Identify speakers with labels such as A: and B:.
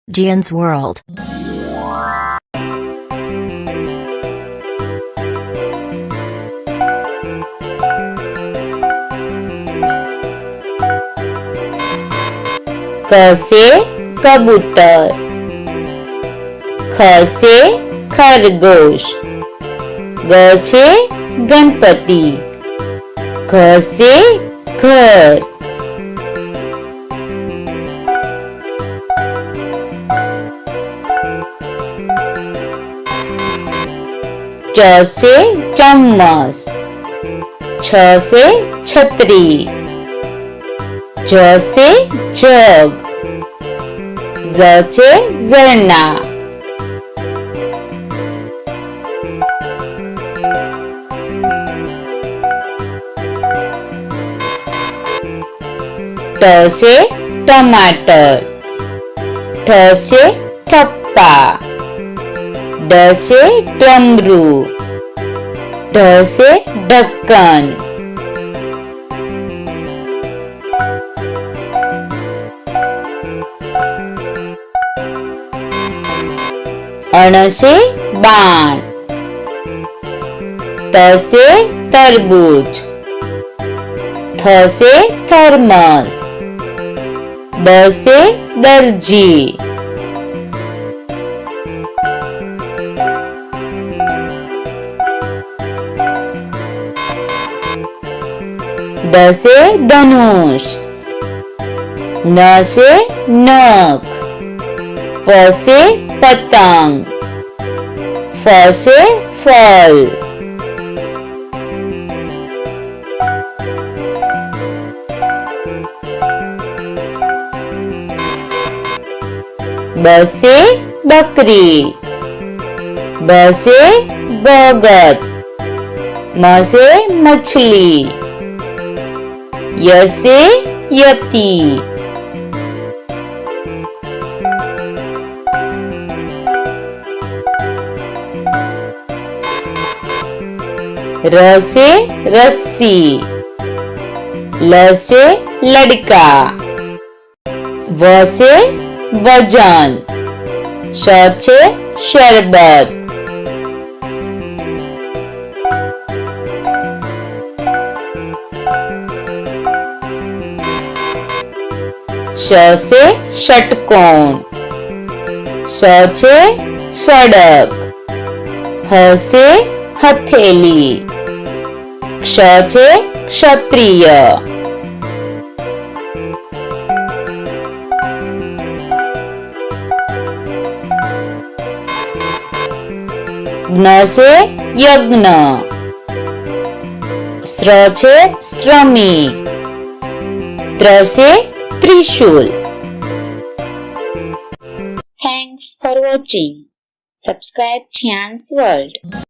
A: Gian's World.
B: क से कबूतर, ख से खरगोश, ग से गणपति, घ से घर, च से चम्मच, छ से छतरी, ज से जग, ज से झरना, ट से टमाटर, ठ से ठप्पा, ड से डमरू, ढ से ढक्कन, अण से बाण, त से तरबूज, थ से थर्मस, द से दर्जी, द से धनुष, न से नख, प से पतंग, फ से फल, ब से बकरी, ब से बगत, म से मछली, य से यति, र से रस्सी, ल से लड़का, व से वजन, श से शरबत, श से षटकोण, स से सड़क, ह से हथेली, क्ष से क्षत्रिय, ज्ञ से यज्ञ, स्र से श्रमिक, त्र से त्रिशूल. Thanks for watching. Subscribe Gian's World.